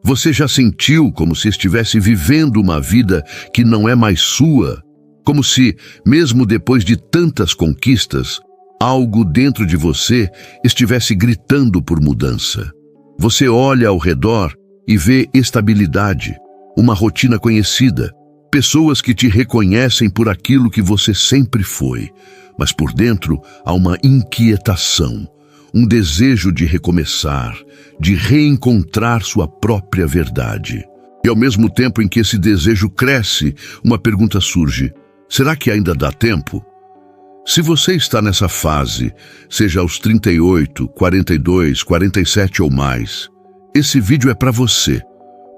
Você já sentiu como se estivesse vivendo uma vida que não é mais sua? Como se, mesmo depois de tantas conquistas, algo dentro de você estivesse gritando por mudança. Você olha ao redor e vê estabilidade, uma rotina conhecida, pessoas que te reconhecem por aquilo que você sempre foi, mas por dentro há uma inquietação, um desejo de recomeçar, de reencontrar sua própria verdade. E ao mesmo tempo em que esse desejo cresce, uma pergunta surge: será que ainda dá tempo? Se você está nessa fase, seja aos 38, 42, 47 ou mais, esse vídeo é para você,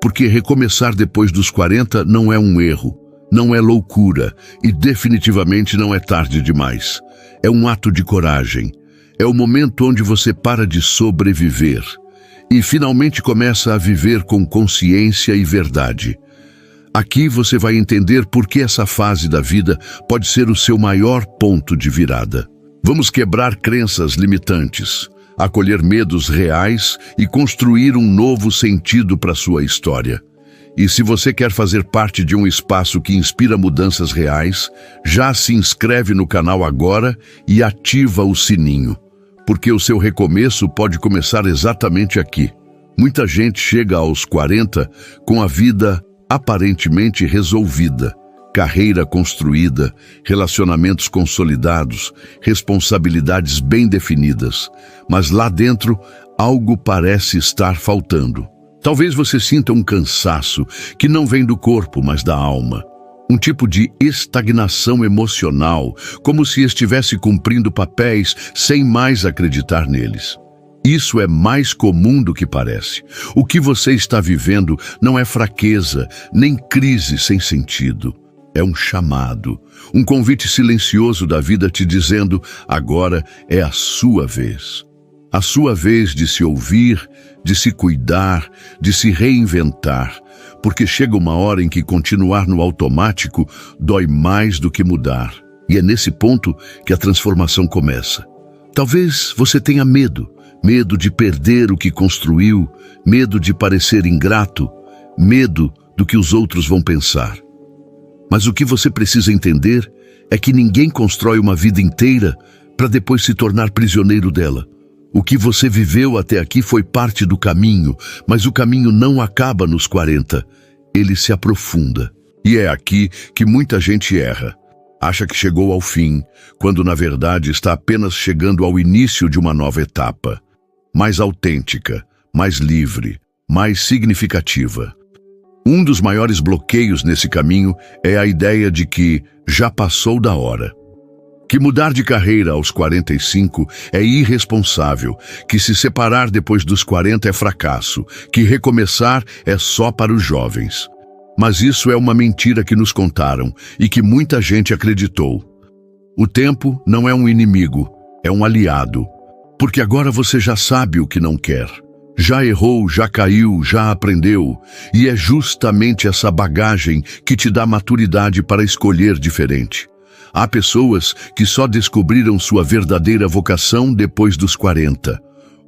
porque recomeçar depois dos 40 não é um erro, não é loucura e definitivamente não é tarde demais. É um ato de coragem. É o momento onde você para de sobreviver e finalmente começa a viver com consciência e verdade. Aqui você vai entender por que essa fase da vida pode ser o seu maior ponto de virada. Vamos quebrar crenças limitantes, acolher medos reais e construir um novo sentido para sua história. E se você quer fazer parte de um espaço que inspira mudanças reais, já se inscreve no canal agora e ativa o sininho, porque o seu recomeço pode começar exatamente aqui. Muita gente chega aos 40 com a vida aparentemente resolvida, carreira construída, relacionamentos consolidados, responsabilidades bem definidas, mas lá dentro algo parece estar faltando. Talvez você sinta um cansaço que não vem do corpo, mas da alma. Um tipo de estagnação emocional, como se estivesse cumprindo papéis sem mais acreditar neles. Isso é mais comum do que parece. O que você está vivendo não é fraqueza, nem crise sem sentido. É um chamado, um convite silencioso da vida te dizendo: agora é a sua vez. A sua vez de se ouvir, de se cuidar, de se reinventar, porque chega uma hora em que continuar no automático dói mais do que mudar. E é nesse ponto que a transformação começa. Talvez você tenha medo de perder o que construiu, medo de parecer ingrato, medo do que os outros vão pensar. Mas o que você precisa entender é que ninguém constrói uma vida inteira para depois se tornar prisioneiro dela. O que você viveu até aqui foi parte do caminho, mas o caminho não acaba nos 40, ele se aprofunda. E é aqui que muita gente erra. Acha que chegou ao fim, quando na verdade está apenas chegando ao início de uma nova etapa. Mais autêntica, mais livre, mais significativa. Um dos maiores bloqueios nesse caminho é a ideia de que já passou da hora. Que mudar de carreira aos 45 é irresponsável, que se separar depois dos 40 é fracasso, que recomeçar é só para os jovens. Mas isso é uma mentira que nos contaram e que muita gente acreditou. O tempo não é um inimigo, é um aliado. Porque agora você já sabe o que não quer. Já errou, já caiu, já aprendeu. E é justamente essa bagagem que te dá maturidade para escolher diferente. Há pessoas que só descobriram sua verdadeira vocação depois dos 40.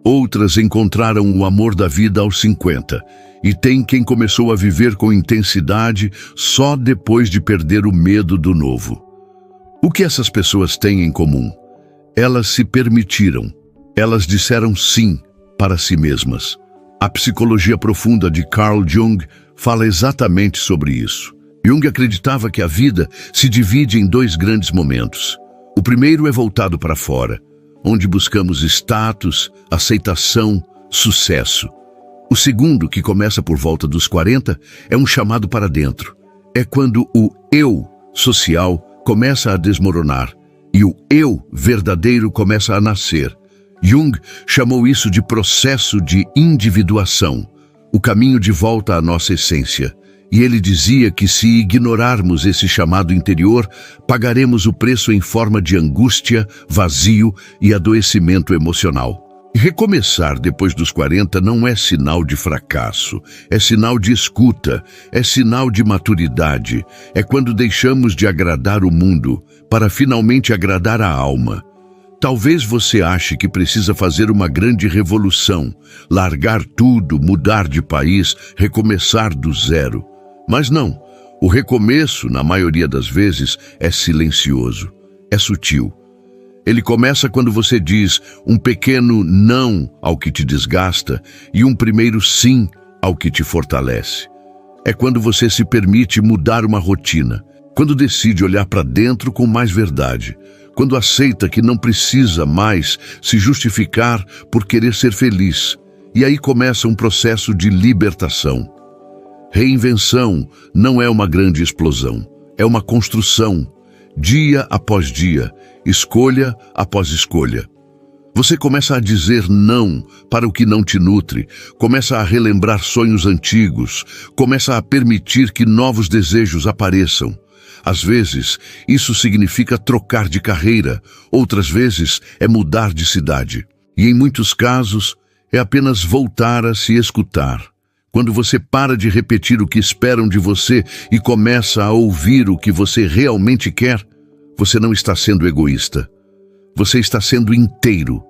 Outras encontraram o amor da vida aos 50. E tem quem começou a viver com intensidade só depois de perder o medo do novo. O que essas pessoas têm em comum? Elas se permitiram. Elas disseram sim para si mesmas. A psicologia profunda de Carl Jung fala exatamente sobre isso. Jung acreditava que a vida se divide em dois grandes momentos. O primeiro é voltado para fora, onde buscamos status, aceitação, sucesso. O segundo, que começa por volta dos 40, é um chamado para dentro. É quando o eu social começa a desmoronar e o eu verdadeiro começa a nascer. Jung chamou isso de processo de individuação, o caminho de volta à nossa essência. E ele dizia que se ignorarmos esse chamado interior, pagaremos o preço em forma de angústia, vazio e adoecimento emocional. Recomeçar depois dos 40 não é sinal de fracasso, é sinal de escuta, é sinal de maturidade, é quando deixamos de agradar o mundo para finalmente agradar a alma. Talvez você ache que precisa fazer uma grande revolução, largar tudo, mudar de país, recomeçar do zero. Mas não, o recomeço, na maioria das vezes, é silencioso, é sutil. Ele começa quando você diz um pequeno não ao que te desgasta e um primeiro sim ao que te fortalece. É quando você se permite mudar uma rotina, quando decide olhar para dentro com mais verdade, quando aceita que não precisa mais se justificar por querer ser feliz. E aí começa um processo de libertação. Reinvenção não é uma grande explosão, é uma construção, dia após dia, escolha após escolha. Você começa a dizer não para o que não te nutre, começa a relembrar sonhos antigos, começa a permitir que novos desejos apareçam. Às vezes, isso significa trocar de carreira, outras vezes é mudar de cidade. E em muitos casos, é apenas voltar a se escutar. Quando você para de repetir o que esperam de você e começa a ouvir o que você realmente quer, você não está sendo egoísta. Você está sendo inteiro.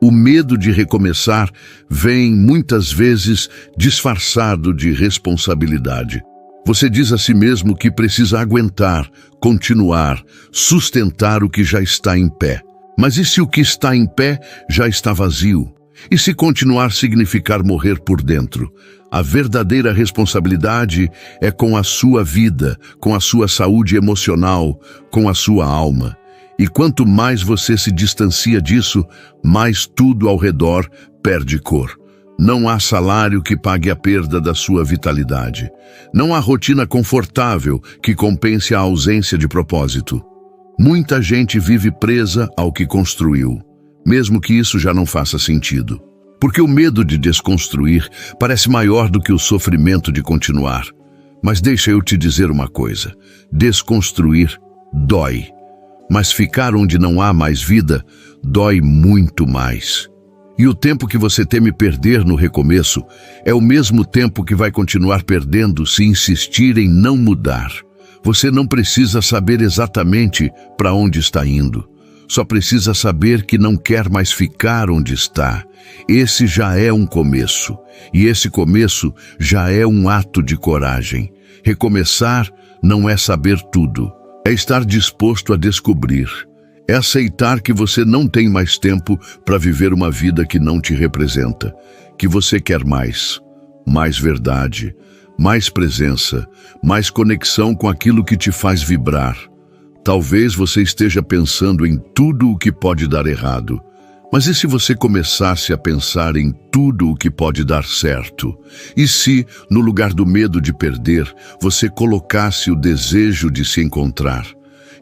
O medo de recomeçar vem, muitas vezes, disfarçado de responsabilidade. Você diz a si mesmo que precisa aguentar, continuar, sustentar o que já está em pé. Mas e se o que está em pé já está vazio? E se continuar significar morrer por dentro? A verdadeira responsabilidade é com a sua vida, com a sua saúde emocional, com a sua alma. E quanto mais você se distancia disso, mais tudo ao redor perde cor. Não há salário que pague a perda da sua vitalidade. Não há rotina confortável que compense a ausência de propósito. Muita gente vive presa ao que construiu, mesmo que isso já não faça sentido. Porque o medo de desconstruir parece maior do que o sofrimento de continuar. Mas deixa eu te dizer uma coisa: desconstruir dói. Mas ficar onde não há mais vida dói muito mais. E o tempo que você teme perder no recomeço é o mesmo tempo que vai continuar perdendo se insistir em não mudar. Você não precisa saber exatamente para onde está indo. Só precisa saber que não quer mais ficar onde está. Esse já é um começo. E esse começo já é um ato de coragem. Recomeçar não é saber tudo. É estar disposto a descobrir. É aceitar que você não tem mais tempo para viver uma vida que não te representa, que você quer mais verdade, mais presença, mais conexão com aquilo que te faz vibrar. Talvez você esteja pensando em tudo o que pode dar errado, mas e se você começasse a pensar em tudo o que pode dar certo? E se, no lugar do medo de perder, você colocasse o desejo de se encontrar?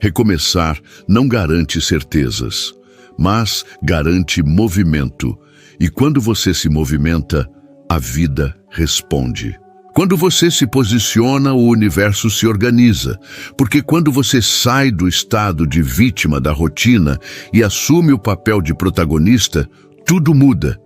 Recomeçar não garante certezas, mas garante movimento. E quando você se movimenta, a vida responde. Quando você se posiciona, o universo se organiza. Porque quando você sai do estado de vítima da rotina e assume o papel de protagonista, tudo muda.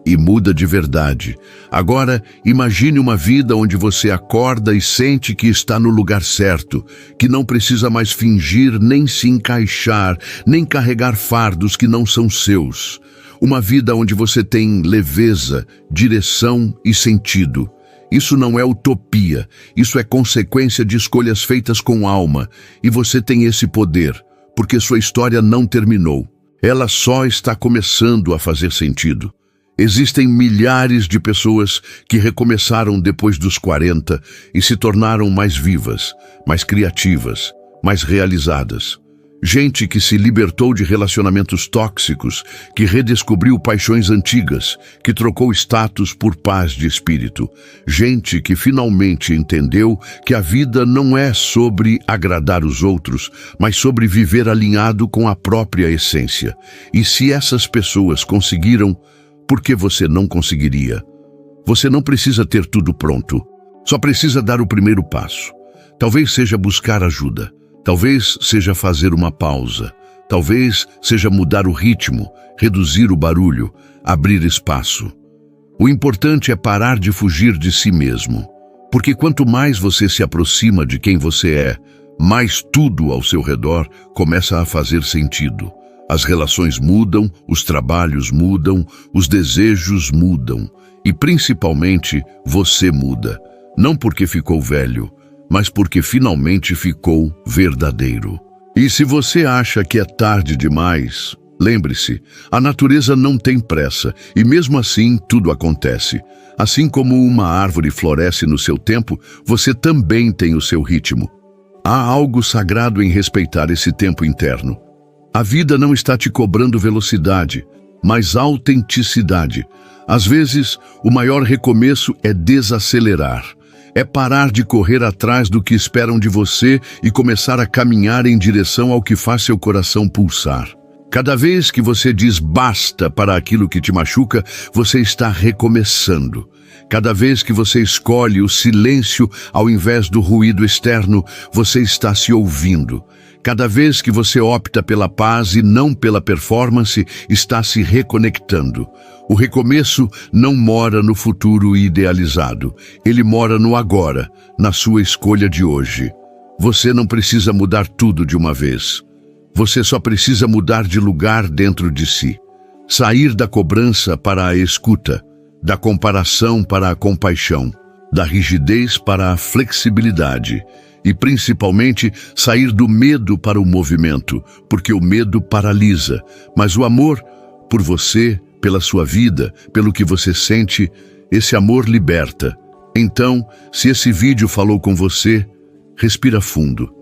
E muda de verdade. Agora, imagine uma vida onde você acorda e sente que está no lugar certo, que não precisa mais fingir, nem se encaixar, nem carregar fardos que não são seus. Uma vida onde você tem leveza, direção e sentido. Isso não é utopia, isso é consequência de escolhas feitas com alma. E você tem esse poder, porque sua história não terminou. Ela só está começando a fazer sentido. Existem milhares de pessoas que recomeçaram depois dos 40 e se tornaram mais vivas, mais criativas, mais realizadas. Gente que se libertou de relacionamentos tóxicos, que redescobriu paixões antigas, que trocou status por paz de espírito. Gente que finalmente entendeu que a vida não é sobre agradar os outros, mas sobre viver alinhado com a própria essência. E se essas pessoas conseguiram, por que você não conseguiria? Você não precisa ter tudo pronto. Só precisa dar o primeiro passo. Talvez seja buscar ajuda. Talvez seja fazer uma pausa. Talvez seja mudar o ritmo, reduzir o barulho, abrir espaço. O importante é parar de fugir de si mesmo. Porque quanto mais você se aproxima de quem você é, mais tudo ao seu redor começa a fazer sentido. As relações mudam, os trabalhos mudam, os desejos mudam. E principalmente, você muda. Não porque ficou velho, mas porque finalmente ficou verdadeiro. E se você acha que é tarde demais, lembre-se, a natureza não tem pressa e mesmo assim tudo acontece. Assim como uma árvore floresce no seu tempo, você também tem o seu ritmo. Há algo sagrado em respeitar esse tempo interno. A vida não está te cobrando velocidade, mas autenticidade. Às vezes, o maior recomeço é desacelerar. É parar de correr atrás do que esperam de você e começar a caminhar em direção ao que faz seu coração pulsar. Cada vez que você diz basta para aquilo que te machuca, você está recomeçando. Cada vez que você escolhe o silêncio ao invés do ruído externo, você está se ouvindo. Cada vez que você opta pela paz e não pela performance, está se reconectando. O recomeço não mora no futuro idealizado. Ele mora no agora, na sua escolha de hoje. Você não precisa mudar tudo de uma vez. Você só precisa mudar de lugar dentro de si. Sair da cobrança para a escuta, da comparação para a compaixão, da rigidez para a flexibilidade. E, principalmente, sair do medo para o movimento, porque o medo paralisa. Mas o amor, por você, pela sua vida, pelo que você sente, esse amor liberta. Então, se esse vídeo falou com você, respira fundo.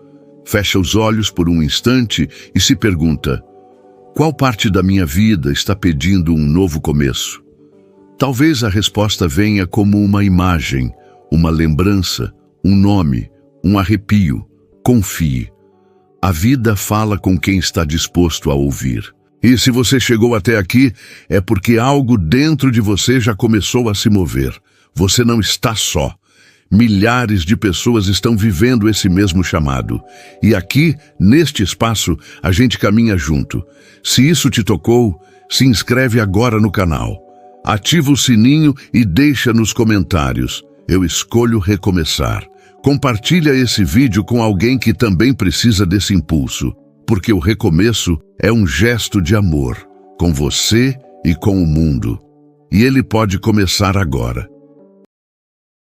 Fecha os olhos por um instante e se pergunta: qual parte da minha vida está pedindo um novo começo? Talvez a resposta venha como uma imagem, uma lembrança, um nome, um arrepio. Confie. A vida fala com quem está disposto a ouvir. E se você chegou até aqui, é porque algo dentro de você já começou a se mover. Você não está só. Milhares de pessoas estão vivendo esse mesmo chamado. E aqui, neste espaço, a gente caminha junto. Se isso te tocou, se inscreve agora no canal. Ativa o sininho e deixa nos comentários: eu escolho recomeçar. Compartilha esse vídeo com alguém que também precisa desse impulso, porque o recomeço é um gesto de amor, com você e com o mundo. E ele pode começar agora.